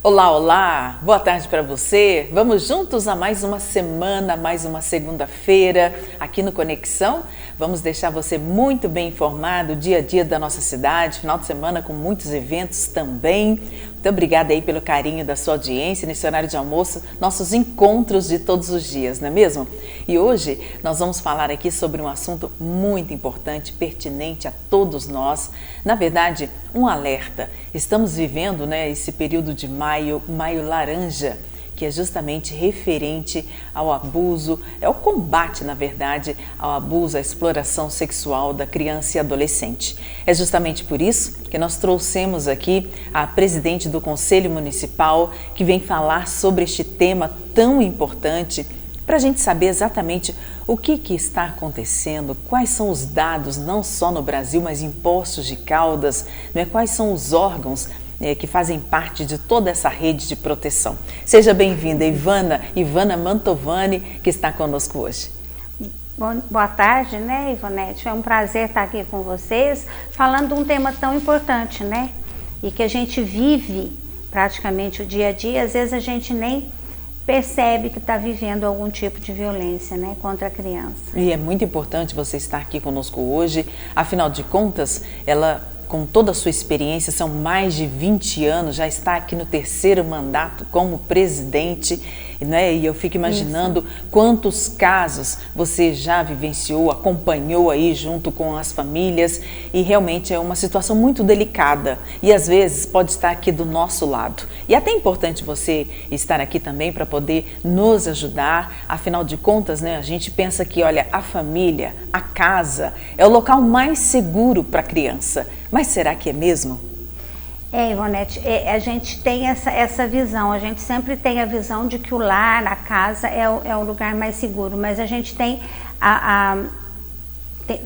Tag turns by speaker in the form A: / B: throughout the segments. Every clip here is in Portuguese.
A: Olá, olá! Boa tarde para você! Vamos juntos a mais uma semana, mais uma segunda-feira aqui no Conexão. Vamos deixar você muito bem informado, dia a dia da nossa cidade, final de semana com muitos eventos também. Muito obrigada aí pelo carinho da sua audiência nesse horário de almoço, nossos encontros de todos os dias, não é mesmo? E hoje nós vamos falar aqui sobre um assunto muito importante, pertinente a todos nós. Na verdade, um alerta. Estamos vivendo, esse período de maio laranja, que é justamente referente ao abuso, é o combate, na verdade, ao abuso, à exploração sexual da criança e adolescente. É justamente por isso que nós trouxemos aqui a presidente do Conselho Municipal, que vem falar sobre este tema tão importante, para a gente saber exatamente o que está acontecendo, quais são os dados, não só no Brasil, mas em Poços de Caldas, quais são os órgãos que fazem parte de toda essa rede de proteção. Seja bem-vinda, Ivana Mantovani, que está conosco hoje.
B: Boa tarde, Ivonete? É um prazer estar aqui com vocês, falando de um tema tão importante, E que a gente vive praticamente o dia a dia, às vezes a gente nem percebe que está vivendo algum tipo de violência, contra a criança.
A: E é muito importante você estar aqui conosco hoje, afinal de contas, ela, com toda a sua experiência, são mais de 20 anos, já está aqui no terceiro mandato como presidente, E eu fico imaginando quantos casos você já vivenciou, acompanhou aí junto com as famílias, e realmente é uma situação muito delicada e às vezes pode estar aqui do nosso lado. E é até importante você estar aqui também para poder nos ajudar, afinal de contas, a gente pensa que, olha, a família, a casa é o local mais seguro para a criança, mas será que é mesmo?
B: Ivonete, a gente tem essa visão, a gente sempre tem a visão de que o lar, a casa é o lugar mais seguro, mas a gente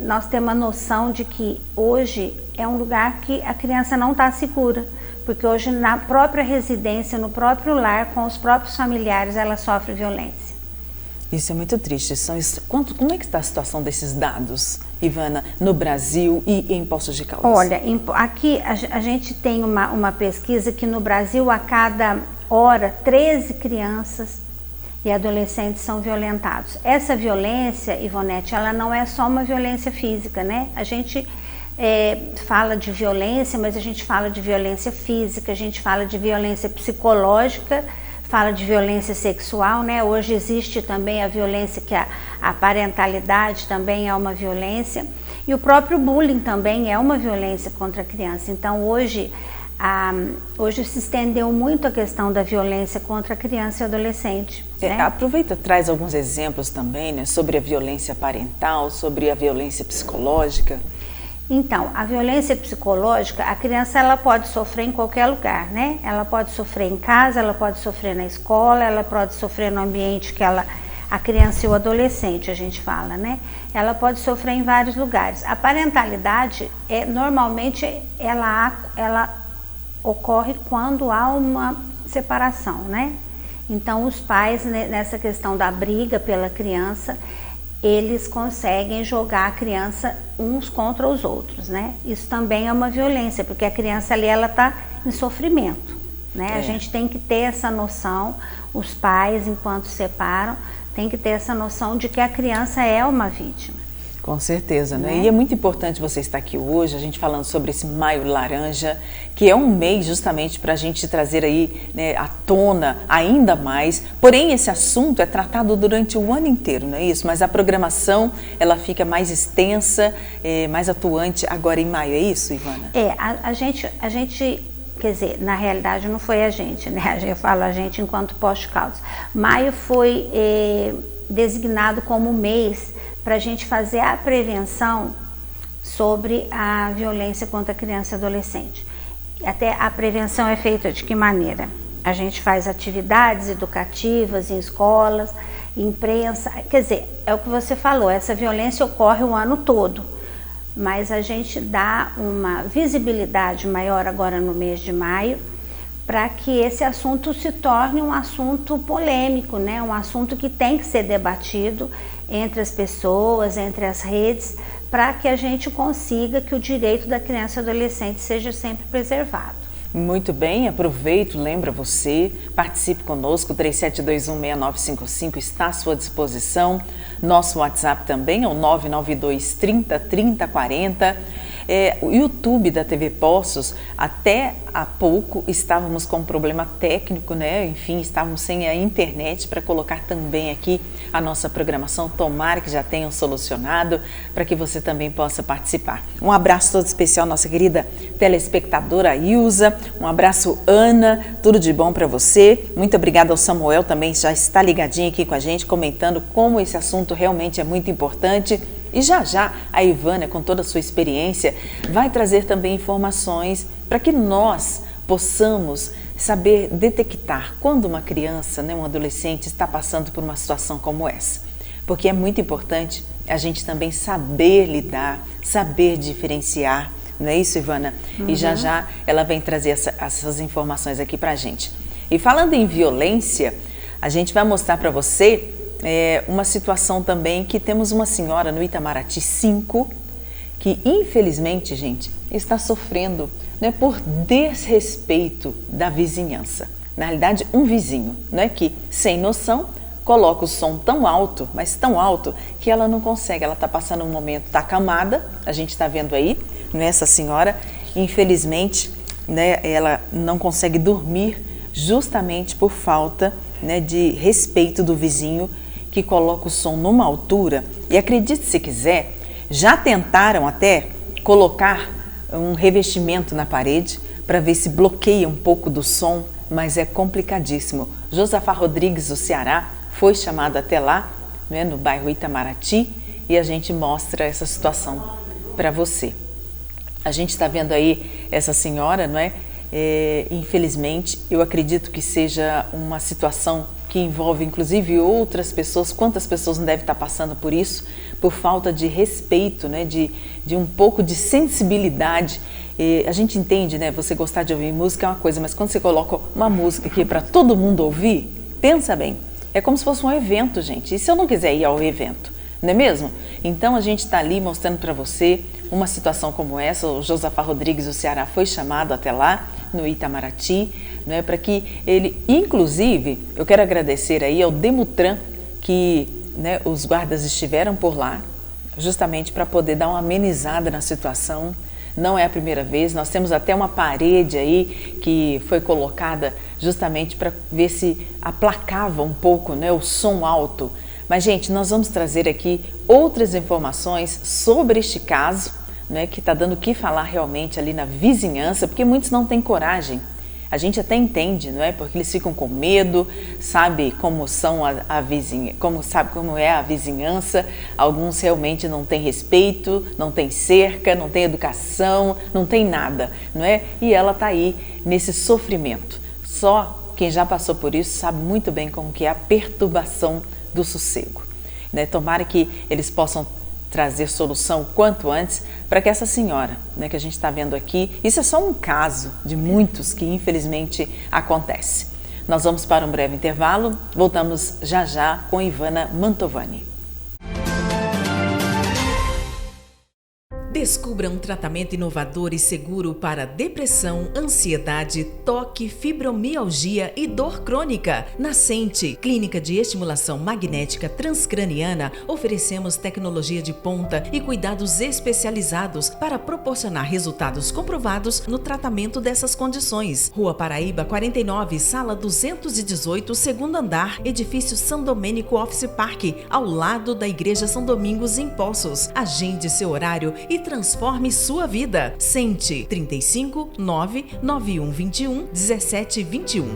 B: nós temos uma noção de que hoje é um lugar que a criança não está segura, porque hoje na própria residência, no próprio lar, com os próprios familiares, ela sofre violência.
A: Isso é muito triste. Como é que está a situação desses dados, Ivana, no Brasil e em Poços de Caldas?
B: Olha, aqui a gente tem uma pesquisa que no Brasil, a cada hora, 13 crianças e adolescentes são violentados. Essa violência, Ivonete, ela não é só uma violência física, A gente fala de violência, mas a gente fala de violência física, a gente fala de violência psicológica, fala de violência sexual, Hoje existe também a violência, que a parentalidade também é uma violência, e o próprio bullying também é uma violência contra a criança. Então hoje se estendeu muito a questão da violência contra a criança e adolescente.
A: Aproveita, traz alguns exemplos também, sobre a violência parental, sobre a violência psicológica.
B: Então, a violência psicológica, a criança ela pode sofrer em qualquer lugar, Ela pode sofrer em casa, ela pode sofrer na escola, ela pode sofrer no ambiente que a criança e o adolescente, a gente fala, Ela pode sofrer em vários lugares. A parentalidade, normalmente, ela ocorre quando há uma separação, Então, os pais, nessa questão da briga pela criança, eles conseguem jogar a criança uns contra os outros, Isso também é uma violência, porque a criança ali, ela está em sofrimento, A gente tem que ter essa noção, os pais, enquanto separam, tem que ter essa noção de que a criança é uma vítima.
A: Com certeza, E é muito importante você estar aqui hoje, a gente falando sobre esse Maio Laranja, que é um mês justamente para a gente trazer aí à tona ainda mais. Porém, esse assunto é tratado durante o ano inteiro, não é isso? Mas a programação, ela fica mais extensa, mais atuante agora em maio, é isso, Ivana?
B: A gente, quer dizer, na realidade não foi a gente, Eu falo a gente enquanto Poços de Caldas. Maio foi designado como mês para a gente fazer a prevenção sobre a violência contra a criança e adolescente. Até a prevenção é feita de que maneira? A gente faz atividades educativas em escolas, imprensa, quer dizer, é o que você falou, essa violência ocorre o ano todo, mas a gente dá uma visibilidade maior agora no mês de maio, para que esse assunto se torne um assunto polêmico, um assunto que tem que ser debatido entre as pessoas, entre as redes, para que a gente consiga que o direito da criança e adolescente seja sempre preservado.
A: Muito bem, aproveito, lembra você, participe conosco, 37216955 está à sua disposição. Nosso WhatsApp também é o 992 30 30 40. O YouTube da TV Poços, até há pouco estávamos com um problema técnico, né? Enfim, estávamos sem a internet para colocar também aqui a nossa programação. Tomara que já tenham solucionado para que você também possa participar. Um abraço todo especial, nossa querida telespectadora Ilza. Um abraço, Ana. Tudo de bom para você. Muito obrigada ao Samuel também, já está ligadinho aqui com a gente, comentando como esse assunto realmente é muito importante. E já a Ivana, com toda a sua experiência, vai trazer também informações para que nós possamos saber detectar quando uma criança, um adolescente está passando por uma situação como essa. Porque é muito importante a gente também saber lidar, saber diferenciar, não é isso, Ivana? Uhum. E já ela vem trazer essas informações aqui para a gente. E falando em violência, a gente vai mostrar para você uma situação também que temos uma senhora no Itamaraty 5 que infelizmente, gente, está sofrendo, por desrespeito da vizinhança. Na realidade, um vizinho, que sem noção coloca o som tão alto, mas tão alto que ela não consegue, ela está passando um momento, está acamada, a gente está vendo aí, essa senhora, infelizmente, ela não consegue dormir justamente por falta de respeito do vizinho que coloca o som numa altura. E acredite se quiser, já tentaram até colocar um revestimento na parede para ver se bloqueia um pouco do som, mas é complicadíssimo. Josafá Rodrigues, do Ceará, foi chamado até lá, no bairro Itamaraty, e a gente mostra essa situação para você. A gente está vendo aí essa senhora, infelizmente, eu acredito que seja uma situação que envolve inclusive outras pessoas. Quantas pessoas não devem estar passando por isso, por falta de respeito, de um pouco de sensibilidade. A gente entende, você gostar de ouvir música é uma coisa, mas quando você coloca uma música aqui para todo mundo ouvir, pensa bem, é como se fosse um evento, gente. E se eu não quiser ir ao evento, não é mesmo? Então a gente está ali mostrando para você uma situação como essa. O Josafá Rodrigues, do Ceará, foi chamado até lá, no Itamaraty, para que ele, inclusive, eu quero agradecer aí ao Demutran, que os guardas estiveram por lá, justamente para poder dar uma amenizada na situação. Não é a primeira vez, nós temos até uma parede aí que foi colocada justamente para ver se aplacava um pouco o som alto. Mas, gente, nós vamos trazer aqui outras informações sobre este caso, que está dando o que falar realmente ali na vizinhança, porque muitos não têm coragem. A gente até entende, porque eles ficam com medo, sabe como são como é a vizinhança. Alguns realmente não têm respeito, não têm cerca, não têm educação, não tem nada, E ela está aí nesse sofrimento. Só quem já passou por isso sabe muito bem como que é a perturbação do sossego. Tomara que eles possam trazer solução quanto antes para que essa senhora, que a gente está vendo aqui, isso é só um caso de muitos que infelizmente acontece. Nós vamos para um breve intervalo, voltamos já com Ivana Mantovani.
C: Descubra um tratamento inovador e seguro para depressão, ansiedade, toque, fibromialgia e dor crônica. Na Sente, Clínica de Estimulação Magnética Transcraniana, oferecemos tecnologia de ponta e cuidados especializados para proporcionar resultados comprovados no tratamento dessas condições. Rua Paraíba 49, Sala 218, segundo andar, Edifício São Domênico Office Park, ao lado da Igreja São Domingos, em Poços. Agende seu horário e transforme sua vida. Sente 35 99121 1721.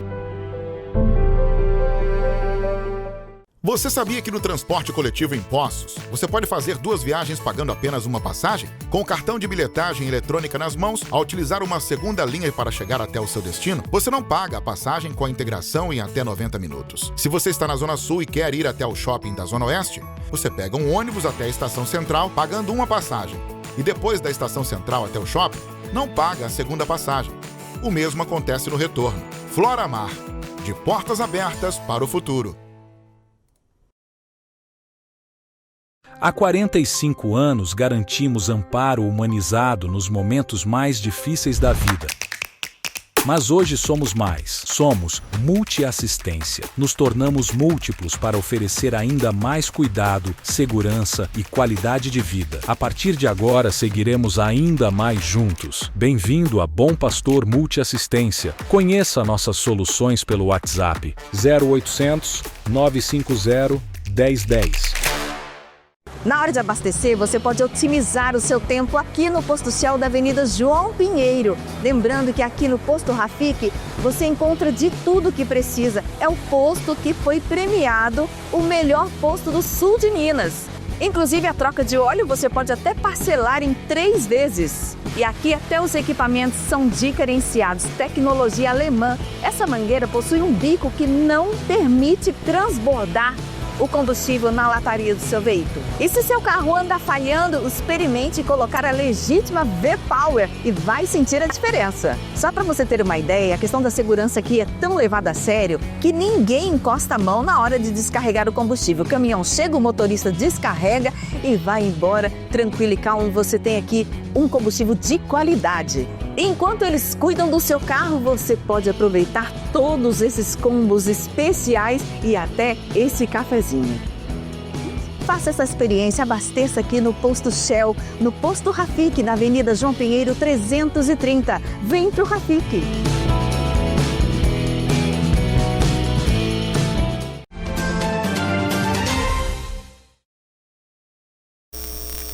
D: Você sabia que no transporte coletivo em Poços, você pode fazer 2 viagens pagando apenas uma passagem? Com o cartão de bilhetagem eletrônica nas mãos, ao utilizar uma segunda linha para chegar até o seu destino, você não paga a passagem com a integração em até 90 minutos. Se você está na Zona Sul e quer ir até o shopping da Zona Oeste, você pega um ônibus até a Estação Central pagando uma passagem. E depois da Estação Central até o shopping, não paga a segunda passagem. O mesmo acontece no retorno. Floramar, de portas abertas para o futuro.
E: Há 45 anos garantimos amparo humanizado nos momentos mais difíceis da vida. Mas hoje somos mais. Somos multiassistência. Nos tornamos múltiplos para oferecer ainda mais cuidado, segurança e qualidade de vida. A partir de agora, seguiremos ainda mais juntos. Bem-vindo a Bom Pastor Multiassistência. Conheça nossas soluções pelo WhatsApp 0800 950 1010.
F: Na hora de abastecer, você pode otimizar o seu tempo aqui no Posto Shell da Avenida João Pinheiro. Lembrando que aqui no Posto Rafik você encontra de tudo que precisa. É o posto que foi premiado o melhor posto do sul de Minas. Inclusive a troca de óleo você pode até parcelar em 3 vezes. E aqui até os equipamentos são diferenciados, tecnologia alemã. Essa mangueira possui um bico que não permite transbordar o combustível na lataria do seu veículo. E se seu carro anda falhando, experimente colocar a legítima V-Power e vai sentir a diferença. Só para você ter uma ideia, a questão da segurança aqui é tão levada a sério que ninguém encosta a mão na hora de descarregar o combustível. O caminhão chega, o motorista descarrega e vai embora tranquilo e calmo. Você tem aqui um combustível de qualidade. Enquanto eles cuidam do seu carro, você pode aproveitar todos esses combos especiais e até esse cafezinho. Faça essa experiência, abasteça aqui no Posto Shell, no Posto Rafik, na Avenida João Pinheiro 330. Vem pro Rafik!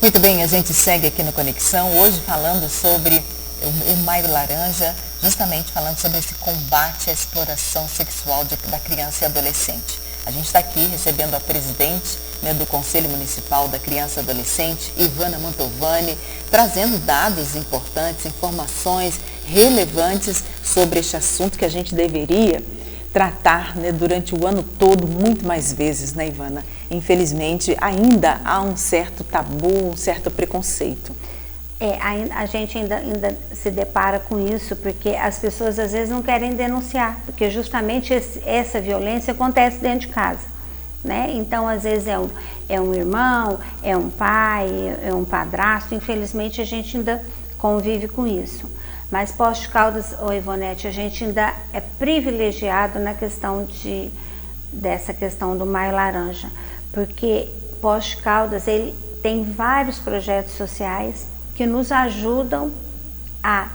A: Muito bem, a gente segue aqui no Conexão, hoje falando sobre o Maio Laranja, justamente falando sobre esse combate à exploração sexual da criança e adolescente. A gente está aqui recebendo a presidente, né, do Conselho Municipal da Criança e Adolescente, Ivana Mantovani, trazendo dados importantes, informações relevantes sobre este assunto que a gente deveria tratar, né, durante o ano todo, muito mais vezes, né, Ivana? Infelizmente, ainda há um certo tabu, um certo preconceito.
B: A gente ainda se depara com isso, porque as pessoas às vezes não querem denunciar, porque justamente essa violência acontece dentro de casa, né? Então, às vezes é um irmão, é um pai, é um padrasto, infelizmente a gente ainda convive com isso. Mas Poços de Caldas, Ivonete, a gente ainda é privilegiado na questão dessa questão do Maio Laranja, porque Poços de Caldas, ele tem vários projetos sociais que nos ajudam a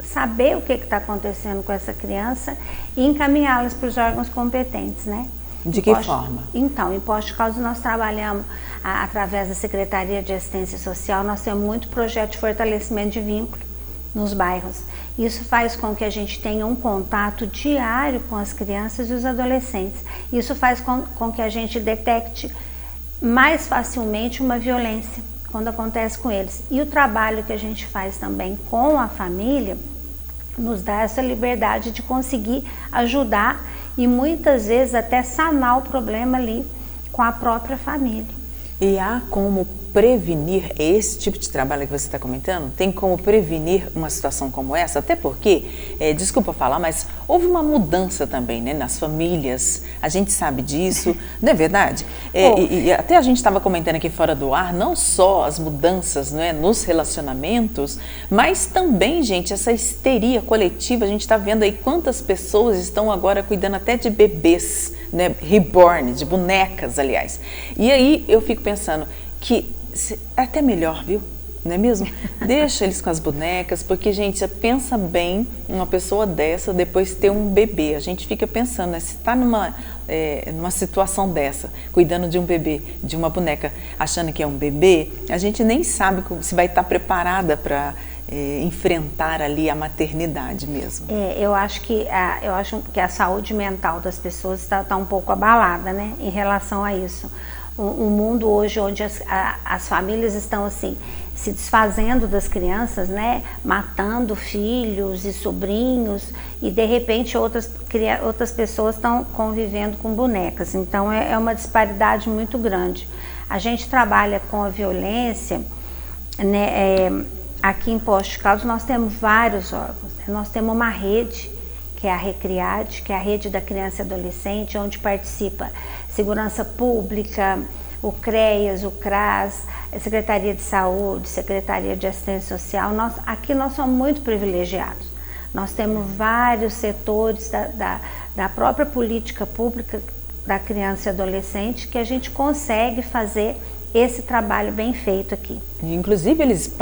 B: saber o que está acontecendo com essa criança e encaminhá-las para os órgãos competentes, né?
A: De que forma?
B: Então, em Poços de Caldas nós trabalhamos através da Secretaria de Assistência Social, nós temos muito projeto de fortalecimento de vínculo nos bairros. Isso faz com que a gente tenha um contato diário com as crianças e os adolescentes. Isso faz com que a gente detecte mais facilmente uma violência quando acontece com eles. E o trabalho que a gente faz também com a família nos dá essa liberdade de conseguir ajudar e muitas vezes até sanar o problema ali com a própria família.
A: E há como prevenir esse tipo de trabalho que você está comentando? Tem como prevenir uma situação como essa? Até porque, desculpa falar, mas houve uma mudança também, né, nas famílias. A gente sabe disso, não é verdade? E até a gente estava comentando aqui fora do ar, não só as mudanças, né, nos relacionamentos, mas também, gente, essa histeria coletiva. A gente está vendo aí quantas pessoas estão agora cuidando até de bebês, né, reborn, de bonecas, aliás. E aí eu fico pensando que é até melhor, viu? Não é mesmo? Deixa eles com as bonecas, porque, gente, pensa bem uma pessoa dessa depois ter um bebê. A gente fica pensando, né, se está numa situação dessa, cuidando de um bebê, de uma boneca, achando que é um bebê, a gente nem sabe se vai estar preparada para enfrentar ali a maternidade mesmo. Eu acho que a saúde mental das pessoas está um pouco abalada, né, em relação a isso. Um mundo hoje onde as famílias estão assim se desfazendo das crianças, né, matando filhos e sobrinhos, e de repente outras pessoas estão convivendo com bonecas. Então é uma disparidade muito grande. A gente trabalha com a violência, né, aqui em Poços de Caldas nós temos vários órgãos, né? Nós temos uma rede, que é a Recriade, que é a rede da criança e adolescente, onde participa Segurança Pública, o CREAS, o CRAS, a Secretaria de Saúde, Secretaria de Assistência Social. Aqui nós somos muito privilegiados.
B: Nós temos vários setores da própria política pública da criança e adolescente que a gente consegue fazer esse trabalho bem feito aqui.
A: Inclusive, eles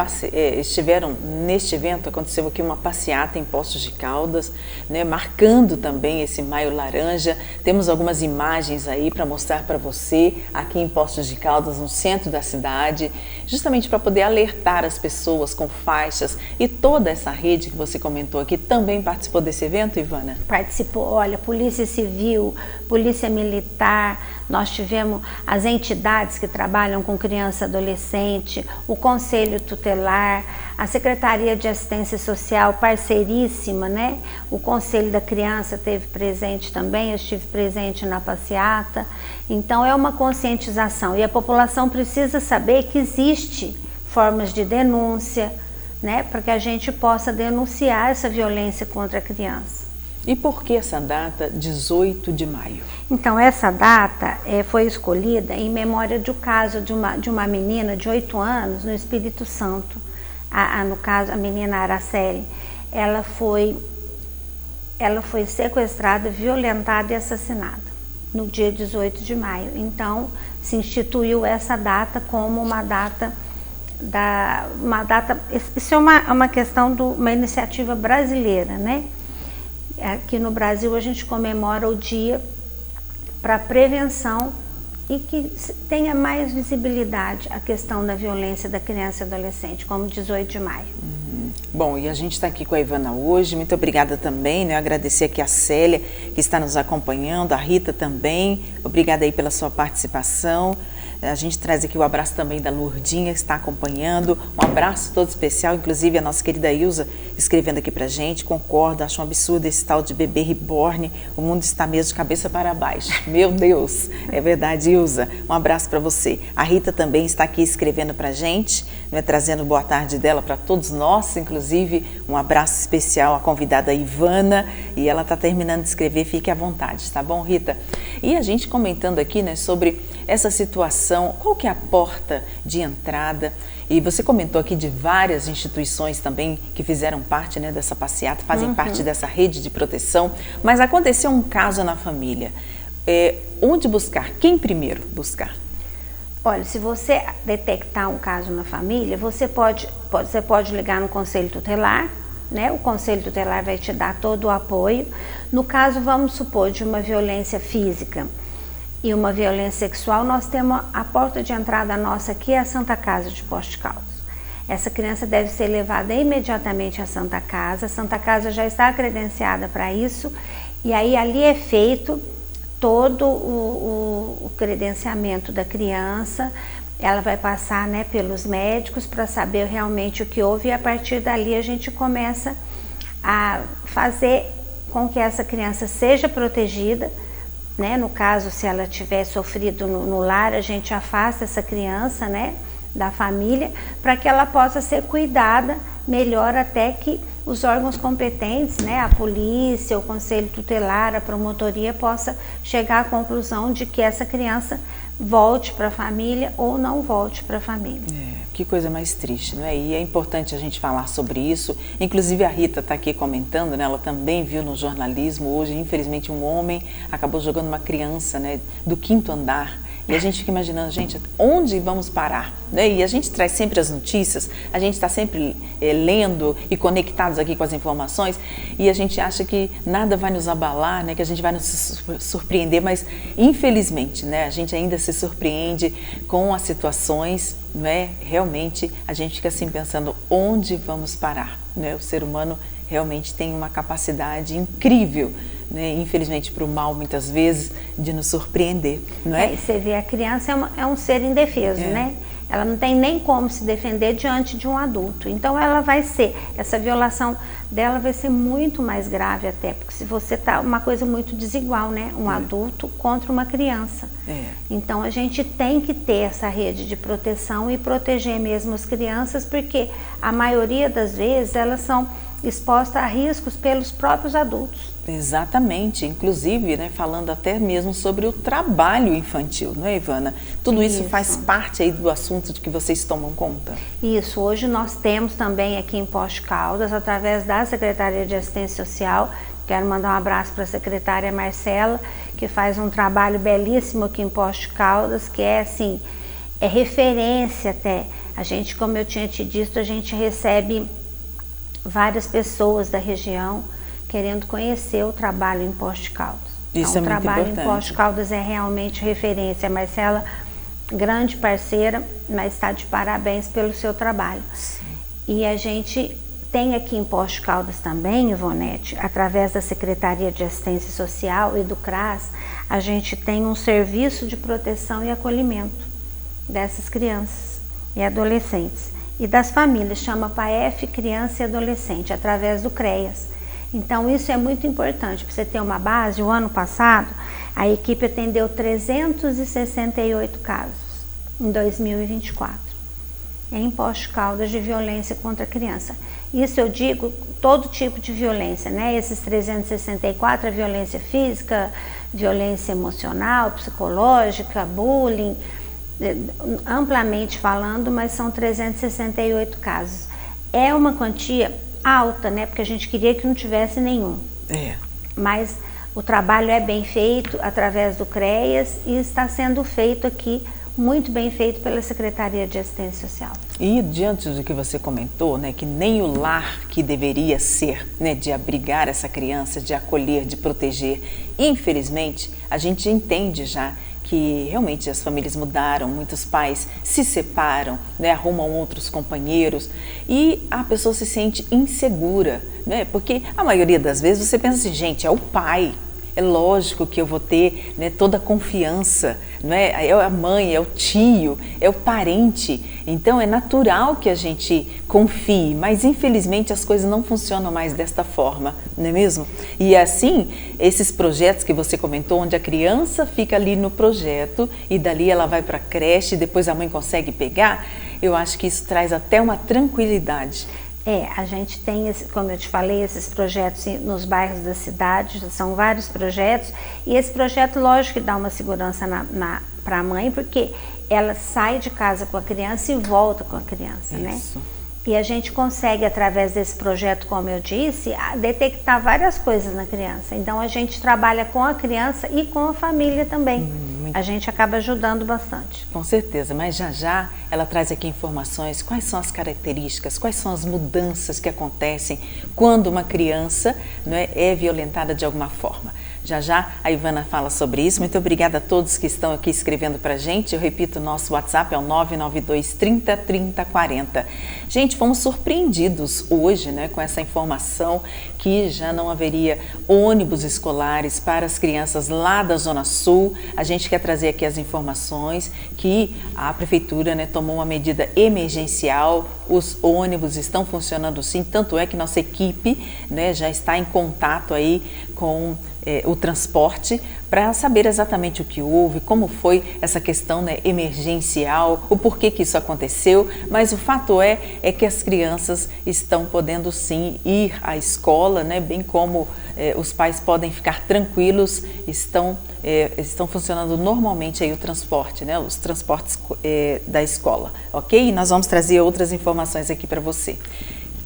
A: estiveram neste evento, aconteceu aqui uma passeata em Poços de Caldas, né, marcando também esse Maio Laranja. Temos algumas imagens aí para mostrar para você aqui em Poços de Caldas, no centro da cidade, justamente para poder alertar as pessoas com faixas. E toda essa rede que você comentou aqui também participou desse evento, Ivana?
B: Participou, olha, Polícia Civil, Polícia Militar, nós tivemos as entidades que trabalham com criança e adolescente, o Conselho Tutelar, a Secretaria de Assistência Social, parceiríssima, né? O Conselho da Criança esteve presente também, eu estive presente na passeata. Então é uma conscientização e a população precisa saber que existe formas de denúncia, né? Para que a gente possa denunciar essa violência contra a criança.
A: E por que essa data, 18 de maio?
B: Então, essa data foi escolhida em memória do caso de uma menina de 8 anos no Espírito Santo. No caso, a menina Araceli, ela foi sequestrada, violentada e assassinada no dia 18 de maio. Então, se instituiu essa data como uma data, isso é uma questão uma iniciativa brasileira, né? Aqui no Brasil a gente comemora o dia para prevenção e que tenha mais visibilidade a questão da violência da criança e adolescente, como 18 de maio.
A: Bom, e a gente está aqui com a Ivana hoje, muito obrigada também, né? Agradecer aqui a Célia, que está nos acompanhando, a Rita também, obrigada aí pela sua participação. A gente traz aqui o abraço também da Lourdinha, que está acompanhando, um abraço todo especial, inclusive a nossa querida Ilza escrevendo aqui pra gente, concordo, acho um absurdo esse tal de bebê reborn, o mundo está mesmo de cabeça para baixo, meu Deus, é verdade, Ilza, um abraço para você. A Rita também está aqui escrevendo pra gente, né, trazendo boa tarde dela para todos nós, inclusive um abraço especial à convidada Ivana, e ela está terminando de escrever, fique à vontade, tá bom, Rita? E a gente comentando aqui, né, sobre essa situação, qual que é a porta de entrada? E você comentou aqui de várias instituições também que fizeram parte, né, dessa passeata, fazem parte dessa rede de proteção, mas aconteceu um caso na família. Onde buscar? Quem primeiro buscar?
B: Olha, se você detectar um caso na família, você pode ligar no Conselho Tutelar, né? O Conselho Tutelar vai te dar todo o apoio. No caso, vamos supor, de uma violência física e uma violência sexual, nós temos a porta de entrada nossa aqui, é a Santa Casa de Poços de Caldas. Essa criança deve ser levada imediatamente à Santa Casa. A Santa Casa já está credenciada para isso, e aí ali é feito todo o credenciamento da criança. Ela vai passar, né, pelos médicos para saber realmente o que houve, e a partir dali a gente começa a fazer com que essa criança seja protegida, né? No caso, se ela tiver sofrido no lar, a gente afasta essa criança, né, da família, para que ela possa ser cuidada melhor, até que os órgãos competentes, né, a polícia, o Conselho Tutelar, a promotoria, possa chegar à conclusão de que essa criança volte para a família ou não volte para a família.
A: Que coisa mais triste, não é? E é importante a gente falar sobre isso. Inclusive a Rita está aqui comentando, né? Ela também viu no jornalismo hoje, infelizmente, um homem acabou jogando uma criança, né, do 5º andar. E a gente fica imaginando, gente, onde vamos parar? Né? E a gente traz sempre as notícias, a gente está sempre lendo e conectados aqui com as informações, e a gente acha que nada vai nos abalar, né? Que a gente vai nos surpreender, mas infelizmente, né, a gente ainda se surpreende com as situações, né? Realmente a gente fica assim pensando, onde vamos parar? Né? O ser humano realmente tem uma capacidade incrível, né? Infelizmente para o mal, muitas vezes, de nos surpreender, não é?
B: Você vê, a criança é um ser indefeso, né? Ela não tem nem como se defender diante de um adulto. Então ela vai ser, essa violação dela vai ser muito mais grave até, porque se você tá uma coisa muito desigual, né? Um adulto contra uma criança. Então a gente tem que ter essa rede de proteção e proteger mesmo as crianças, porque a maioria das vezes elas são exposta a riscos pelos próprios adultos.
A: Exatamente, inclusive, né, falando até mesmo sobre o trabalho infantil, não é, Ivana? Tudo isso faz parte aí do assunto de que vocês tomam conta?
B: Isso, hoje nós temos também aqui em Poços de Caldas, através da Secretaria de Assistência Social, quero mandar um abraço para a secretária Marcela, que faz um trabalho belíssimo aqui em Poços de Caldas, que é assim, é referência até. A gente, como eu tinha te dito, a gente recebe várias pessoas da região querendo conhecer o trabalho em Poços de Caldas.
A: Isso
B: então,
A: é
B: o trabalho
A: muito importante.
B: em Poços de Caldas é realmente referência. A Marcela, grande parceira, mas está de parabéns pelo seu trabalho.
A: Sim.
B: E a gente tem aqui em Poços de Caldas também, Ivonete, através da Secretaria de Assistência Social e do CRAS, a gente tem um serviço de proteção e acolhimento dessas crianças e adolescentes. E das famílias, chama PAEF Criança e Adolescente, através do CREAS. Então isso é muito importante, para você ter uma base. O ano passado, a equipe atendeu 368 casos, em 2024, em Poços de Caldas, de violência contra a criança. Isso eu digo, todo tipo de violência, né? Esses 364 é violência física, violência emocional, psicológica, bullying, amplamente falando, mas são 368 casos. É uma quantia alta, né? Porque a gente queria que não tivesse nenhum. Mas o trabalho é bem feito através do CREAS e está sendo feito aqui, muito bem feito pela Secretaria de Assistência Social.
A: E diante do que você comentou, né, que nem o lar que deveria ser, né, de abrigar essa criança, de acolher, de proteger, infelizmente, a gente entende já que realmente as famílias mudaram, muitos pais se separam, né, arrumam outros companheiros e a pessoa se sente insegura, né, porque a maioria das vezes você pensa assim, gente, é o pai, é lógico que eu vou ter, né, toda a confiança, né, é a mãe, é o tio, é o parente, então é natural que a gente confie, mas infelizmente as coisas não funcionam mais desta forma, não é mesmo? E assim, esses projetos que você comentou, onde a criança fica ali no projeto e dali ela vai para a creche, depois a mãe consegue pegar, eu acho que isso traz até uma tranquilidade.
B: A gente tem, como eu te falei, esses projetos nos bairros da cidade, são vários projetos, e esse projeto, lógico, que dá uma segurança para a mãe, porque ela sai de casa com a criança e volta com a criança, né? E a gente consegue, através desse projeto, como eu disse, detectar várias coisas na criança. Então, a gente trabalha com a criança e com a família também. A gente acaba ajudando bastante.
A: Com certeza, mas já ela traz aqui informações, quais são as características, quais são as mudanças que acontecem quando uma criança, né, é violentada de alguma forma. Já a Ivana fala sobre isso. Muito obrigada a todos que estão aqui escrevendo para a gente. Eu repito, o nosso WhatsApp é o 992 30 30 40. Gente, fomos surpreendidos hoje, né, com essa informação que já não haveria ônibus escolares para as crianças lá da Zona Sul. A gente quer trazer aqui as informações que a Prefeitura, né, tomou uma medida emergencial. Os ônibus estão funcionando sim, tanto é que nossa equipe, né, já está em contato aí com o transporte para saber exatamente o que houve, como foi essa questão, né, emergencial, o porquê que isso aconteceu, mas o fato é que as crianças estão podendo sim ir à escola, né, bem como os pais podem ficar tranquilos, estão funcionando normalmente aí o transporte, né, os transportes da escola, ok? E nós vamos trazer outras informações aqui para você.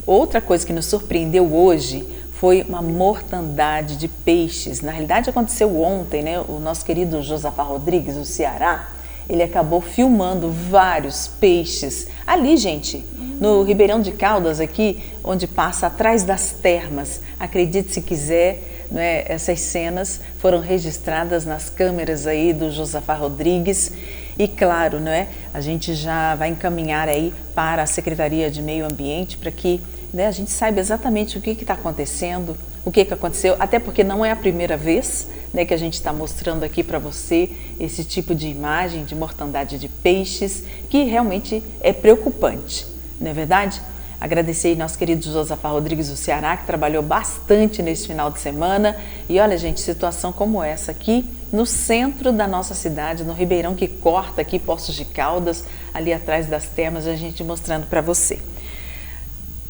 A: Outra coisa que nos surpreendeu hoje foi uma mortandade de peixes. Na realidade aconteceu ontem, né? O nosso querido Josafá Rodrigues, do Ceará, ele acabou filmando vários peixes. Ali, gente, no Ribeirão de Caldas, aqui, onde passa atrás das termas. Acredite se quiser, né? Essas cenas foram registradas nas câmeras aí do Josafá Rodrigues. E claro, né, a gente já vai encaminhar aí para a Secretaria de Meio Ambiente para que, né, a gente saiba exatamente o que está acontecendo, o que aconteceu, até porque não é a primeira vez, né, que a gente está mostrando aqui para você esse tipo de imagem de mortandade de peixes, que realmente é preocupante, não é verdade? Agradecer nosso querido Josafá Rodrigues do Ceará, que trabalhou bastante nesse final de semana. E olha, gente, situação como essa aqui no centro da nossa cidade, no Ribeirão que corta aqui Poços de Caldas, ali atrás das termas, a gente mostrando para você.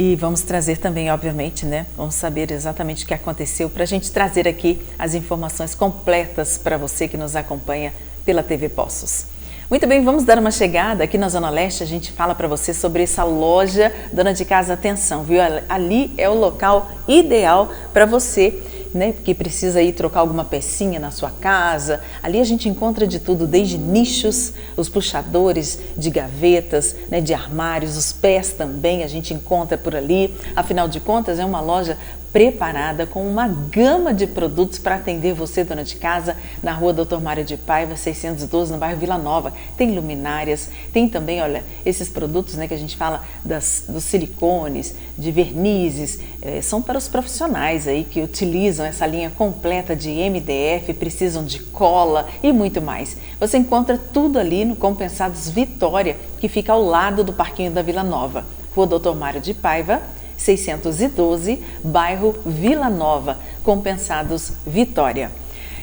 A: E vamos trazer também, obviamente, né? Vamos saber exatamente o que aconteceu para a gente trazer aqui as informações completas para você que nos acompanha pela TV Poços. Muito bem, vamos dar uma chegada aqui na Zona Leste. A gente fala para você sobre essa loja. Dona de casa, atenção, viu? Ali é o local ideal para você, né, que precisa ir trocar alguma pecinha na sua casa. Ali a gente encontra de tudo, desde nichos, os puxadores de gavetas, né, de armários, os pés também a gente encontra por ali. Afinal de contas, é uma loja preparada com uma gama de produtos para atender você, dona de casa, na rua Dr. Mário de Paiva, 612, no bairro Vila Nova. Tem luminárias, tem também, olha, esses produtos, né, que a gente fala dos silicones, de vernizes, são para os profissionais aí que utilizam essa linha completa de MDF, precisam de cola e muito mais. Você encontra tudo ali no Compensados Vitória, que fica ao lado do Parquinho da Vila Nova. Rua Dr. Mário de Paiva, 612, bairro Vila Nova, Compensados Vitória.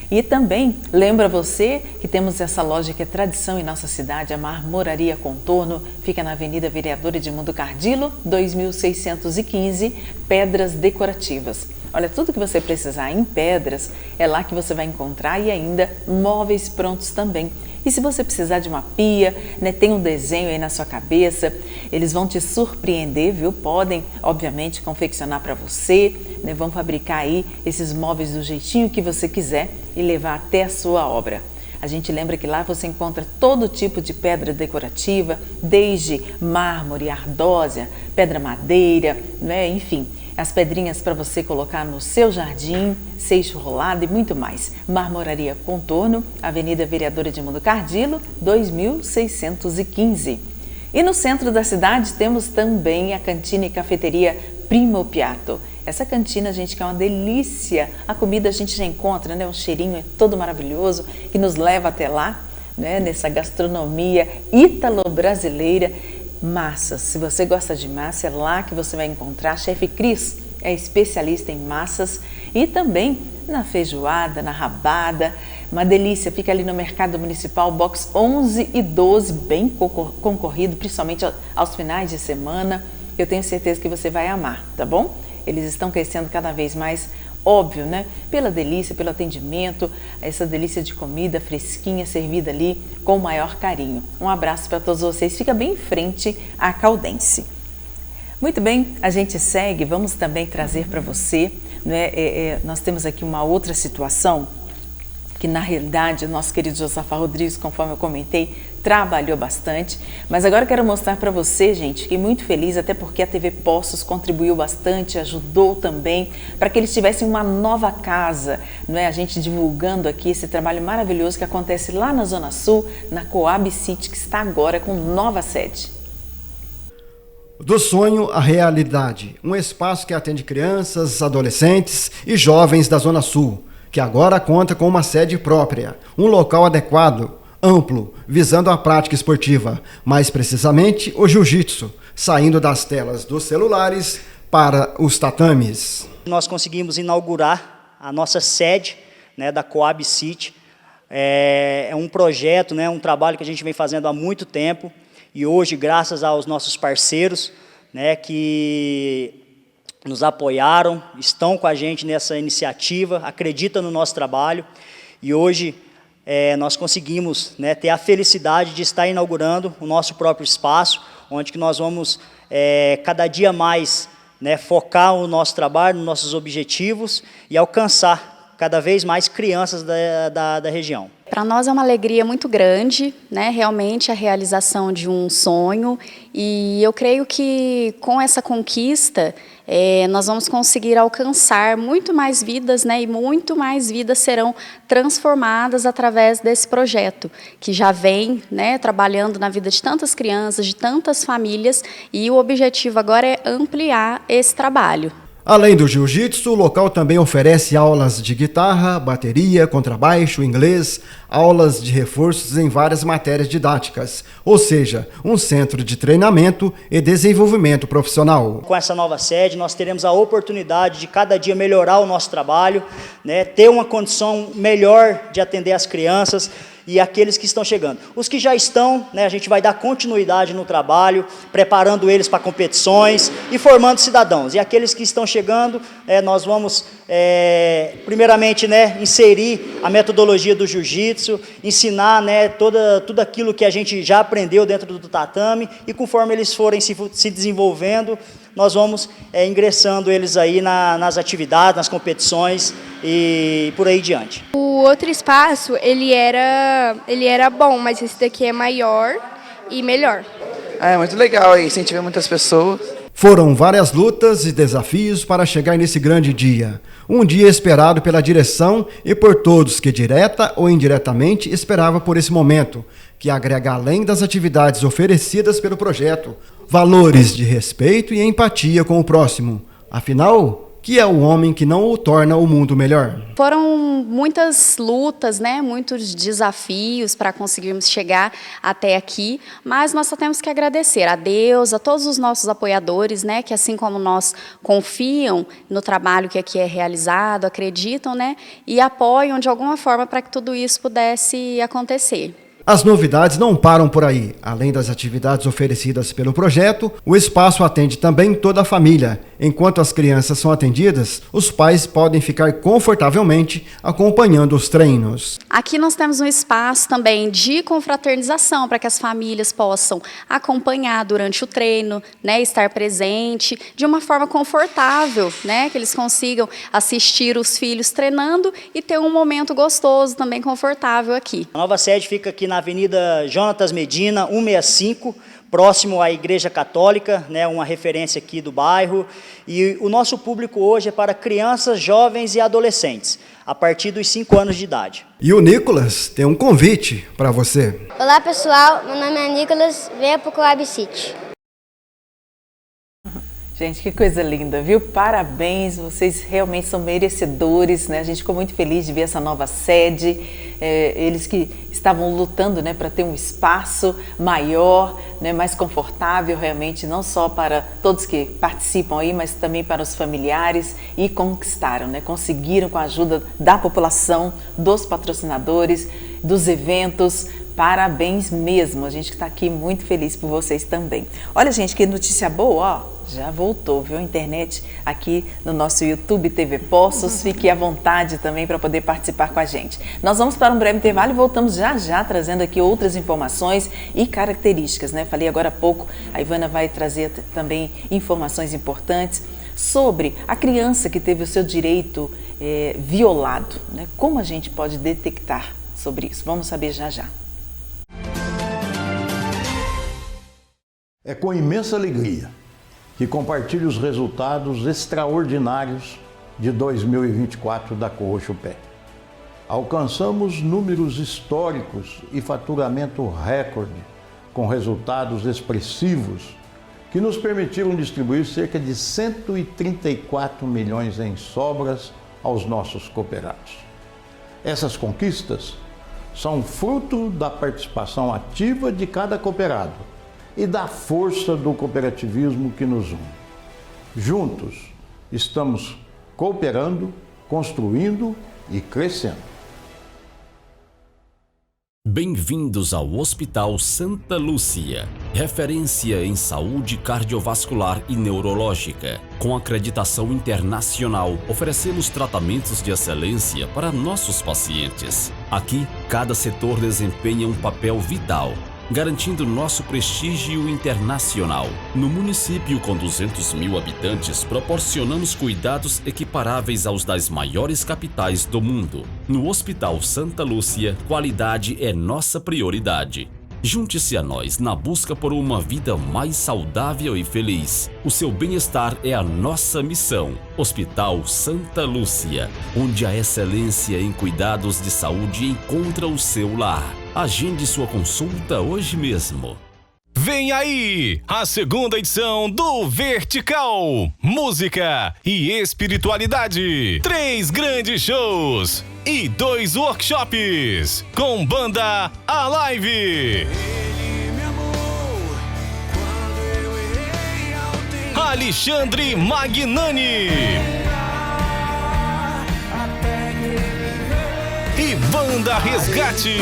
A: E também lembra você que temos essa loja que é tradição em nossa cidade, a Marmoraria Contorno, fica na Avenida Vereador Edmundo Cardilo, 2615, Pedras Decorativas. Olha, tudo que você precisar em pedras é lá que você vai encontrar e ainda móveis prontos também. E se você precisar de uma pia, né, tem um desenho aí na sua cabeça, eles vão te surpreender, viu? Podem, obviamente, confeccionar para você, né? Vão fabricar aí esses móveis do jeitinho que você quiser e levar até a sua obra. A gente lembra que lá você encontra todo tipo de pedra decorativa, desde mármore, ardósia, pedra madeira, né? Enfim, as pedrinhas para você colocar no seu jardim, seixo rolado e muito mais. Marmoraria Contorno, Avenida Vereador Edmundo Cardilo, 2615. E no centro da cidade temos também a cantina e cafeteria Primo Piatto. Essa cantina, gente, que é uma delícia. A comida a gente já encontra, né? Um cheirinho todo maravilhoso que nos leva até lá, né? Nessa gastronomia ítalo-brasileira. Massas, se você gosta de massa, é lá que você vai encontrar. Chefe Cris é especialista em massas e também na feijoada, na rabada. Uma delícia, fica ali no Mercado Municipal, box 11 e 12, bem concorrido, principalmente aos finais de semana. Eu tenho certeza que você vai amar, tá bom? Eles estão crescendo cada vez mais, óbvio, né? Pela delícia, pelo atendimento, essa delícia de comida fresquinha, servida ali com o maior carinho. Um abraço para todos vocês. Fica bem em frente à Caldense. Muito bem, a gente segue. Vamos também trazer para você, né? Nós temos aqui uma outra situação que, na realidade, o nosso querido Josafá Rodrigues, conforme eu comentei, trabalhou bastante, mas agora eu quero mostrar para você, gente, fiquei muito feliz, até porque a TV Poços contribuiu bastante, ajudou também para que eles tivessem uma nova casa, não é? A gente divulgando aqui esse trabalho maravilhoso que acontece lá na Zona Sul, na Coab City, que está agora com nova sede.
G: Do sonho à realidade, um espaço que atende crianças, adolescentes e jovens da Zona Sul, que agora conta com uma sede própria, um local adequado, amplo, visando a prática esportiva, mais precisamente o jiu-jitsu, saindo das telas dos celulares para os tatames.
H: Nós conseguimos inaugurar a nossa sede, né, da Coab City. É um projeto, né, um trabalho que a gente vem fazendo há muito tempo e hoje, graças aos nossos parceiros, né, que nos apoiaram, estão com a gente nessa iniciativa, acreditam no nosso trabalho e hoje nós conseguimos, né, ter a felicidade de estar inaugurando o nosso próprio espaço, onde que nós vamos cada dia mais, né, focar o nosso trabalho, nos nossos objetivos e alcançar cada vez mais crianças da região.
I: Para nós é uma alegria muito grande, né? Realmente a realização de um sonho e eu creio que com essa conquista nós vamos conseguir alcançar muito mais vidas, né? E muito mais vidas serão transformadas através desse projeto, que já vem, né, trabalhando na vida de tantas crianças, de tantas famílias e o objetivo agora é ampliar esse trabalho.
G: Além do jiu-jitsu, o local também oferece aulas de guitarra, bateria, contrabaixo, inglês, aulas de reforços em várias matérias didáticas, ou seja, um centro de treinamento e desenvolvimento profissional.
H: Com essa nova sede, nós teremos a oportunidade de cada dia melhorar o nosso trabalho, né, ter uma condição melhor de atender as crianças e aqueles que estão chegando. Os que já estão, né, a gente vai dar continuidade no trabalho, preparando eles para competições e formando cidadãos. E aqueles que estão chegando, nós vamos, primeiramente, né, inserir a metodologia do jiu-jitsu, ensinar, né, tudo aquilo que a gente já aprendeu dentro do tatame, e conforme eles forem se desenvolvendo, nós vamos ingressando eles aí nas atividades, nas competições e por aí diante.
J: O outro espaço, ele era bom, mas esse daqui é maior e melhor.
K: É muito legal, incentiva muitas pessoas.
G: Foram várias lutas e desafios para chegar nesse grande dia. Um dia esperado pela direção e por todos que, direta ou indiretamente, esperava por esse momento, que agrega, além das atividades oferecidas pelo projeto, valores de respeito e empatia com o próximo. Afinal, que é o homem que não o torna o mundo melhor?
I: Foram muitas lutas, né, muitos desafios para conseguirmos chegar até aqui, mas nós só temos que agradecer a Deus, a todos os nossos apoiadores, né, que assim como nós confiam no trabalho que aqui é realizado, acreditam, né, e apoiam de alguma forma para que tudo isso pudesse acontecer.
G: As novidades não param por aí. Além das atividades oferecidas pelo projeto, o espaço atende também toda a família. Enquanto as crianças são atendidas, os pais podem ficar confortavelmente acompanhando os treinos.
I: Aqui nós temos um espaço também de confraternização para que as famílias possam acompanhar durante o treino, né, estar presente de uma forma confortável, né, que eles consigam assistir os filhos treinando e ter um momento gostoso, também confortável aqui.
H: A nova sede fica aqui na Avenida Jonatas Medina, 165, próximo à Igreja Católica, né, uma referência aqui do bairro. E o nosso público hoje é para crianças, jovens e adolescentes, a partir dos 5 anos de idade.
G: E o Nicolas tem um convite para você.
L: Olá pessoal, meu nome é Nicolas, venha para o Coab City.
A: Gente, que coisa linda, viu? Parabéns, vocês realmente são merecedores, né? A gente ficou muito feliz de ver essa nova sede, eles que estavam lutando, né, para ter um espaço maior, né, mais confortável realmente, não só para todos que participam aí, mas também para os familiares, e conquistaram, né? Conseguiram com a ajuda da população, dos patrocinadores, dos eventos. Parabéns mesmo, a gente que está aqui muito feliz por vocês também. Olha, gente, que notícia boa, ó. Já voltou, viu? A internet aqui no nosso YouTube TV Poços. Fique à vontade também para poder participar com a gente. Nós vamos para um breve intervalo e voltamos já trazendo aqui outras informações e características, né? Falei agora há pouco, a Ivana vai trazer também informações importantes sobre a criança que teve o seu direito violado, né? Como a gente pode detectar sobre isso? Vamos saber já.
M: É com imensa alegria que compartilho os resultados extraordinários de 2024 da Corroxo Pé. Alcançamos números históricos e faturamento recorde, com resultados expressivos que nos permitiram distribuir cerca de 134 milhões em sobras aos nossos cooperados. Essas conquistas são fruto da participação ativa de cada cooperado e da força do cooperativismo que nos une. Juntos, estamos cooperando, construindo e crescendo.
N: Bem-vindos ao Hospital Santa Lúcia, referência em saúde cardiovascular e neurológica. Com acreditação internacional, oferecemos tratamentos de excelência para nossos pacientes. Aqui, cada setor desempenha um papel vital, garantindo nosso prestígio internacional. No município com 200 mil habitantes, proporcionamos cuidados equiparáveis aos das maiores capitais do mundo. No Hospital Santa Lúcia, qualidade é nossa prioridade. Junte-se a nós na busca por uma vida mais saudável e feliz. O seu bem-estar é a nossa missão. Hospital Santa Lúcia, onde a excelência em cuidados de saúde encontra o seu lar. Agende sua consulta hoje mesmo.
O: Vem aí a segunda edição do Vertical, música e espiritualidade. 3 grandes shows e 2 workshops com banda Alive. Alexandre Magnani. Ivan Banda Resgate.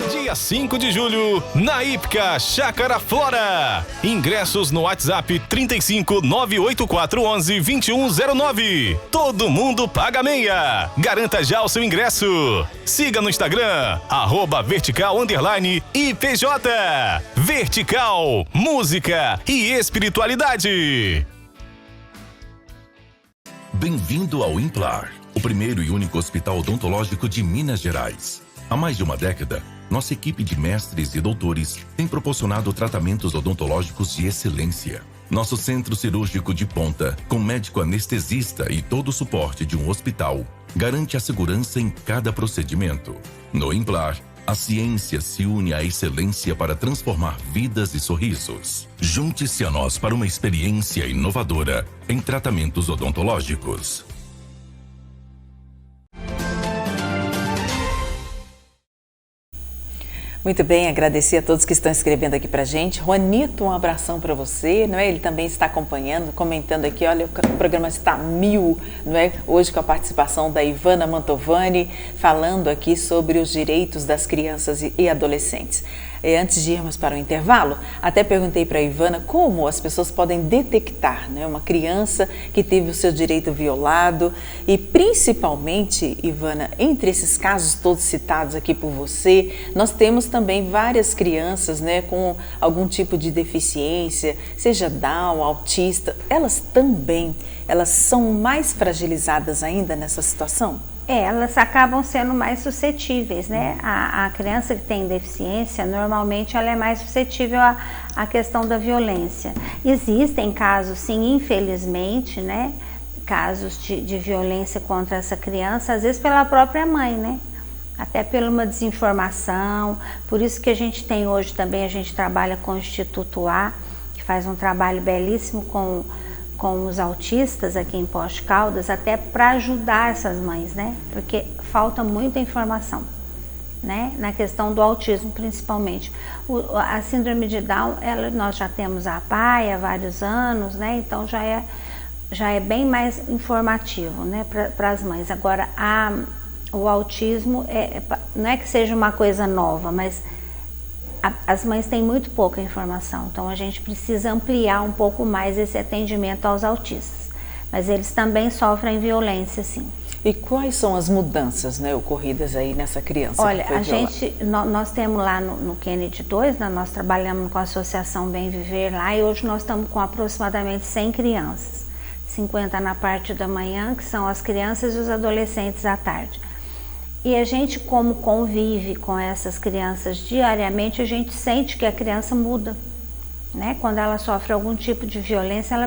O: Dia 5 de julho, na Ípica Chácara Flora. Ingressos no WhatsApp 35 984 11 2109. Todo mundo paga meia. Garanta já o seu ingresso. Siga no Instagram, @vertical_IPJ. Vertical, música e espiritualidade.
P: Bem-vindo ao Implar, o primeiro e único hospital odontológico de Minas Gerais. Há mais de uma década, nossa equipe de mestres e doutores tem proporcionado tratamentos odontológicos de excelência. Nosso centro cirúrgico de ponta, com médico anestesista e todo o suporte de um hospital, garante a segurança em cada procedimento. No Implar, a ciência se une à excelência para transformar vidas e sorrisos. Junte-se a nós para uma experiência inovadora em tratamentos odontológicos.
A: Muito bem, agradecer a todos que estão escrevendo aqui pra gente. Juanito, um abração para você, não é? Ele também está acompanhando, comentando aqui, olha, o programa está 1000, não é? Hoje com a participação da Ivana Mantovani, falando aqui sobre os direitos das crianças e adolescentes. Antes de irmos para o intervalo, até perguntei para a Ivana como as pessoas podem detectar, né, uma criança que teve o seu direito violado e principalmente, Ivana, entre esses casos todos citados aqui por você, nós temos também várias crianças, né, com algum tipo de deficiência, seja Down, autista, elas são mais fragilizadas ainda nessa situação?
B: Elas acabam sendo mais suscetíveis, né? A criança que tem deficiência, normalmente ela é mais suscetível à questão da violência. Existem casos, sim, infelizmente, né? Casos de violência contra essa criança, às vezes pela própria mãe, né? Até por uma desinformação. Por isso que a gente tem hoje também, a gente trabalha com o Instituto A, que faz um trabalho belíssimo com os autistas aqui em Poços de Caldas, até para ajudar essas mães, né? Porque falta muita informação, né? Na questão do autismo, principalmente. A síndrome de Down, nós já temos a APAE há vários anos, né? Então já é bem mais informativo, né? Para as mães. Agora, o autismo, não é que seja uma coisa nova, mas as mães têm muito pouca informação, então a gente precisa ampliar um pouco mais esse atendimento aos autistas. Mas eles também sofrem violência, sim.
A: E quais são as mudanças, né, ocorridas aí nessa criança?
B: Olha, nós temos lá no Kennedy 2, né, nós trabalhamos com a Associação Bem Viver lá e hoje nós estamos com aproximadamente 100 crianças. 50 na parte da manhã, que são as crianças e os adolescentes à tarde. E a gente, como convive com essas crianças diariamente, a gente sente que a criança muda, né? Quando ela sofre algum tipo de violência, ela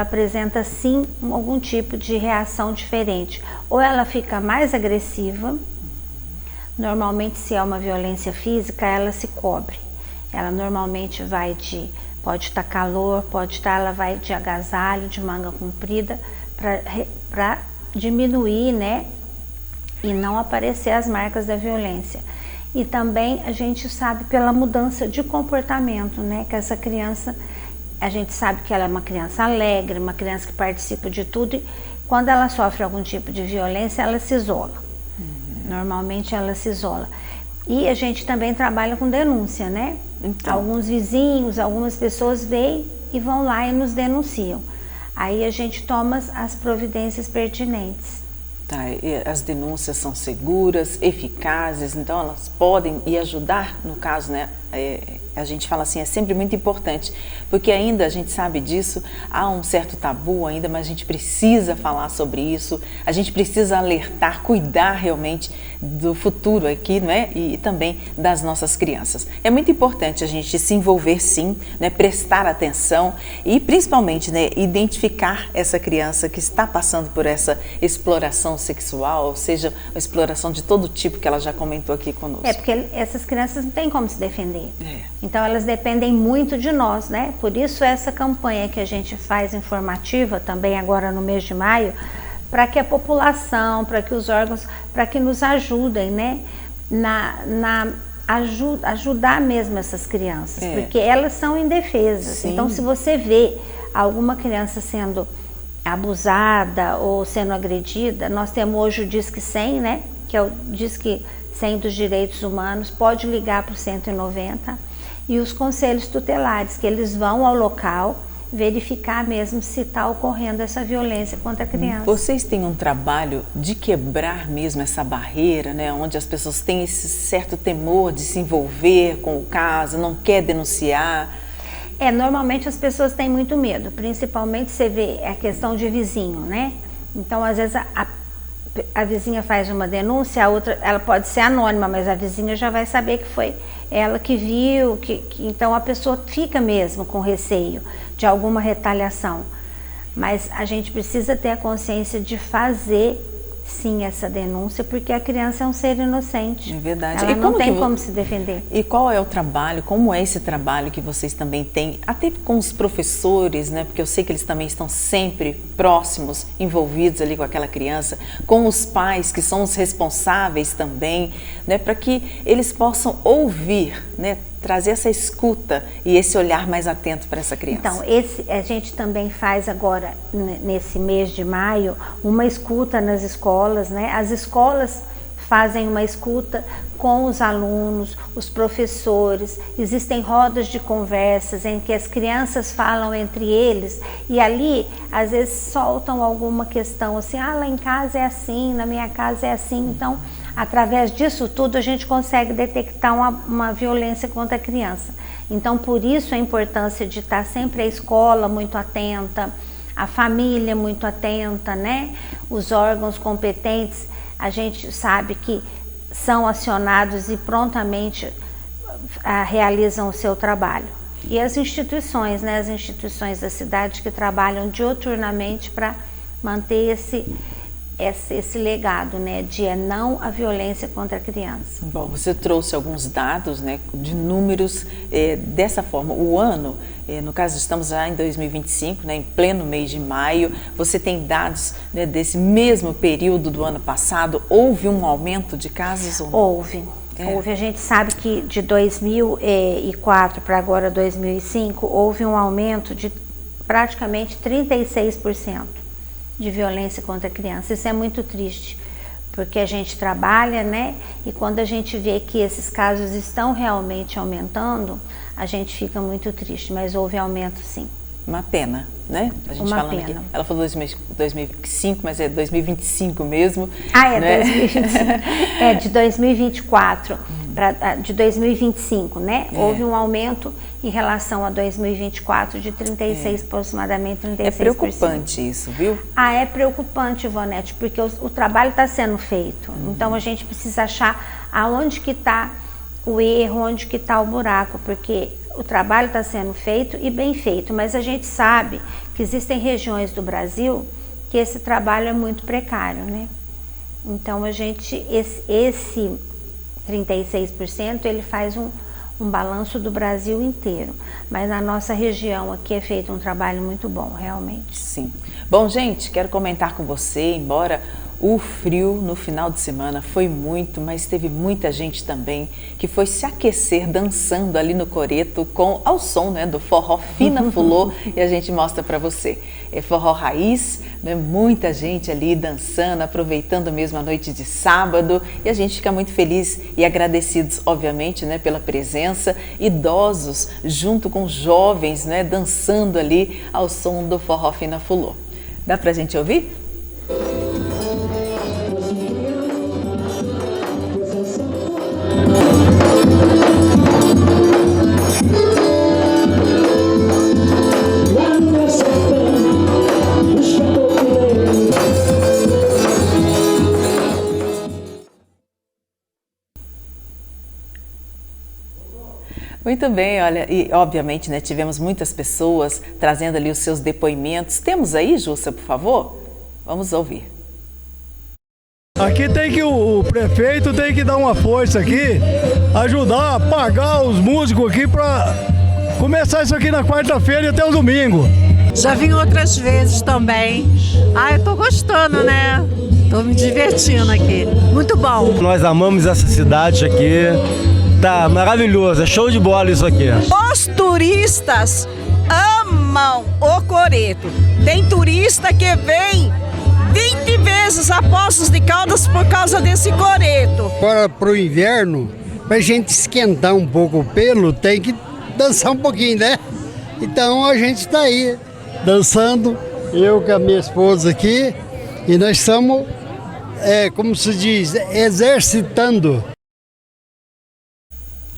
B: apresenta sim algum tipo de reação diferente. Ou ela fica mais agressiva, normalmente se é uma violência física, ela se cobre. Ela normalmente pode estar calor, ela vai de agasalho, de manga comprida, para diminuir, né? E não aparecer as marcas da violência. E também a gente sabe pela mudança de comportamento, né? Que essa criança, a gente sabe que ela é uma criança alegre, uma criança que participa de tudo. E quando ela sofre algum tipo de violência, ela se isola. Normalmente ela se isola. E a gente também trabalha com denúncia, né? Então. Alguns vizinhos, algumas pessoas vêm e vão lá e nos denunciam. Aí a gente toma as providências pertinentes.
A: Tá, as denúncias são seguras, eficazes, então elas podem ajudar, no caso, né? A gente fala assim, é sempre muito importante, porque ainda a gente sabe disso, há um certo tabu ainda, mas a gente precisa falar sobre isso, a gente precisa alertar, cuidar realmente do futuro aqui, né? E também das nossas crianças. É muito importante a gente se envolver sim, né? Prestar atenção e principalmente, né, identificar essa criança que está passando por essa exploração sexual, ou seja, uma exploração de todo tipo que ela já comentou aqui conosco.
B: Porque essas crianças não têm como se defender. Então elas dependem muito de nós, né? Por isso essa campanha que a gente faz informativa também agora no mês de maio, para que a população, para que os órgãos, para que nos ajudem, né? Ajudar mesmo essas crianças, porque elas são indefesas. Sim. Então se você vê alguma criança sendo abusada ou sendo agredida, nós temos hoje o Disque 100, né? Que é o Disque 100 dos Direitos Humanos, pode ligar para o 190, e os conselhos tutelares, que eles vão ao local verificar mesmo se está ocorrendo essa violência contra a criança.
A: Vocês têm um trabalho de quebrar mesmo essa barreira, né? Onde as pessoas têm esse certo temor de se envolver com o caso, não quer denunciar.
B: Normalmente as pessoas têm muito medo, principalmente você vê a questão de vizinho, né? Então, às vezes, a vizinha faz uma denúncia, a outra, ela pode ser anônima, mas a vizinha já vai saber que foi ela que viu, então a pessoa fica mesmo com receio de alguma retaliação. Mas a gente precisa ter a consciência de fazer, sim, essa denúncia, porque a criança é um ser inocente.
A: É verdade.
B: Ela não tem como se defender.
A: E qual é o trabalho, como é esse trabalho que vocês também têm, até com os professores, né? Porque eu sei que eles também estão sempre próximos, envolvidos ali com aquela criança, com os pais, que são os responsáveis também, né? Para que eles possam ouvir, né? Trazer essa escuta e esse olhar mais atento para essa criança.
B: Então, a gente também faz agora, nesse mês de maio, uma escuta nas escolas, né? As escolas fazem uma escuta com os alunos, os professores, existem rodas de conversas em que as crianças falam entre eles e ali, às vezes, soltam alguma questão assim, lá em casa é assim, na minha casa é assim, então, através disso tudo, a gente consegue detectar uma violência contra a criança. Então, por isso a importância de estar sempre a escola muito atenta, a família muito atenta, né? Os órgãos competentes, a gente sabe que são acionados e prontamente realizam o seu trabalho. E as instituições, né? As instituições da cidade que trabalham diuturnamente para manter esse legado, né, de não a violência contra a criança.
A: Bom, você trouxe alguns dados, né, de números dessa forma. O ano, no caso estamos já em 2025, né, em pleno mês de maio, você tem dados, né, desse mesmo período do ano passado? Houve um aumento de casos? Ou não?
B: Houve. A gente sabe que de 2004 para agora 2005, houve um aumento de praticamente 36%. De violência contra a criança. Isso é muito triste, porque a gente trabalha, né? E quando a gente vê que esses casos estão realmente aumentando, a gente fica muito triste, mas houve aumento sim.
A: Uma pena, né? A gente
B: uma
A: falando
B: pena.
A: Aqui. Ela falou 2005, mas é 2025 mesmo.
B: Né?
A: 2025.
B: De 2024 para de 2025, né? Houve um aumento em relação a 2024 de 36%, aproximadamente 36%.
A: É preocupante isso, viu?
B: É preocupante, Ivonete, porque o trabalho está sendo feito. Então a gente precisa achar aonde que está o erro, onde que está o buraco, porque o trabalho está sendo feito e bem feito, mas a gente sabe que existem regiões do Brasil que esse trabalho é muito precário, né? Então esse 36% ele faz um balanço do Brasil inteiro, mas na nossa região aqui é feito um trabalho muito bom, realmente.
A: Sim. Bom, gente, quero comentar com você, embora o frio no final de semana foi muito, mas teve muita gente também que foi se aquecer dançando ali no coreto ao som, né, do forró Fina Fulô, e a gente mostra para você. É forró raiz, né, muita gente ali dançando, aproveitando mesmo a noite de sábado, e a gente fica muito feliz e agradecidos, obviamente, né, pela presença, idosos junto com jovens, né, dançando ali ao som do forró Fina Fulô. Dá pra gente ouvir? Muito bem, olha, e obviamente, né, tivemos muitas pessoas trazendo ali os seus depoimentos. Temos aí, Jussa, por favor? Vamos ouvir.
Q: Aqui tem que o prefeito tem que dar uma força aqui, ajudar a pagar os músicos aqui para começar isso aqui na quarta-feira e até o domingo.
R: Já vim outras vezes também. Eu tô gostando, né? Tô me divertindo aqui. Muito bom.
Q: Nós amamos essa cidade aqui. Tá maravilhoso, é show de bola isso aqui.
R: Os turistas amam
S: mão o coreto. Tem turista que vem 20 vezes a Poços de Caldas por causa desse coreto.
T: Agora pro inverno, pra gente esquentar um pouco o pelo, tem que dançar um pouquinho, né? Então a gente tá aí dançando, eu com a minha esposa aqui, e nós estamos, como se diz, exercitando.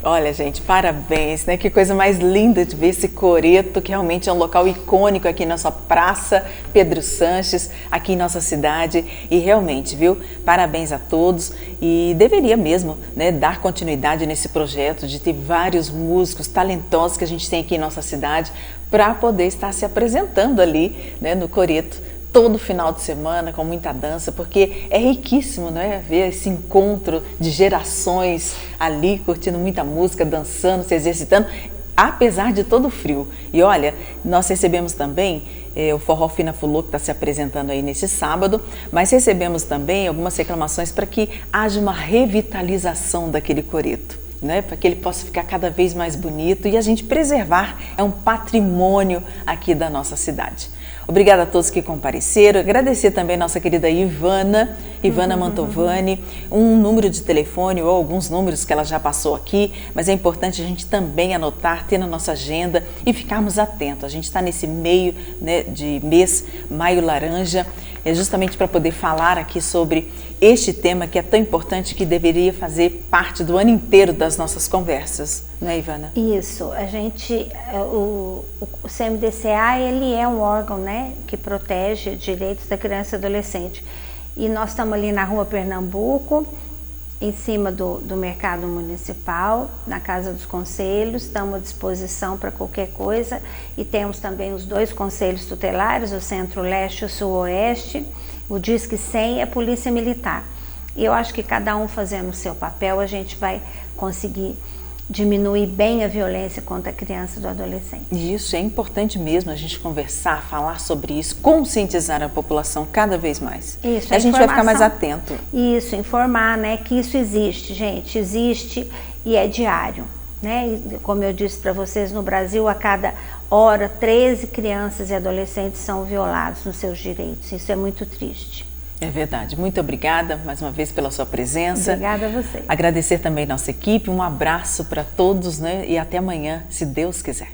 A: Olha, gente, parabéns, né? Que coisa mais linda de ver esse coreto, que realmente é um local icônico aqui na nossa Praça Pedro Sanches, aqui em nossa cidade. E realmente, viu? Parabéns a todos. E deveria mesmo, né, dar continuidade nesse projeto de ter vários músicos talentosos que a gente tem aqui em nossa cidade para poder estar se apresentando ali, né, no coreto todo final de semana, com muita dança, porque é riquíssimo, né, ver esse encontro de gerações ali, curtindo muita música, dançando, se exercitando, apesar de todo o frio. E olha, nós recebemos também o Forró Fina Fulô, que está se apresentando aí nesse sábado, mas recebemos também algumas reclamações para que haja uma revitalização daquele coreto, né, para que ele possa ficar cada vez mais bonito e a gente preservar, é um patrimônio aqui da nossa cidade. Obrigada a todos que compareceram, agradecer também a nossa querida Ivana Mantovani, um número de telefone ou alguns números que ela já passou aqui, mas é importante a gente também anotar, ter na nossa agenda e ficarmos atentos. A gente está nesse meio, né, de mês Maio Laranja, justamente para poder falar aqui sobre este tema que é tão importante, que deveria fazer parte do ano inteiro das nossas conversas, não é, Ivana?
B: Isso, a gente, o CMDCA, ele é um órgão, né, que protege direitos da criança e adolescente. E nós estamos ali na Rua Pernambuco, em cima do Mercado Municipal, na Casa dos Conselhos, estamos à disposição para qualquer coisa, e temos também os 2 conselhos tutelares, o Centro-Leste e o Sul-Oeste, o Disque 100 e a Polícia Militar. E eu acho que cada um fazendo o seu papel, a gente vai conseguir diminuir bem a violência contra a criança e do adolescente.
A: Isso, é importante mesmo a gente conversar, falar sobre isso, conscientizar a população cada vez mais.
B: Isso,
A: a gente vai ficar mais atento.
B: Isso, informar, né, que isso existe, gente, existe e é diário, né? E, como eu disse para vocês, no Brasil, a cada hora, 13 crianças e adolescentes são violados nos seus direitos. Isso é muito triste.
A: É verdade. Muito obrigada mais uma vez pela sua presença.
B: Obrigada a você.
A: Agradecer também nossa equipe, um abraço para todos, né? E até amanhã, se Deus quiser.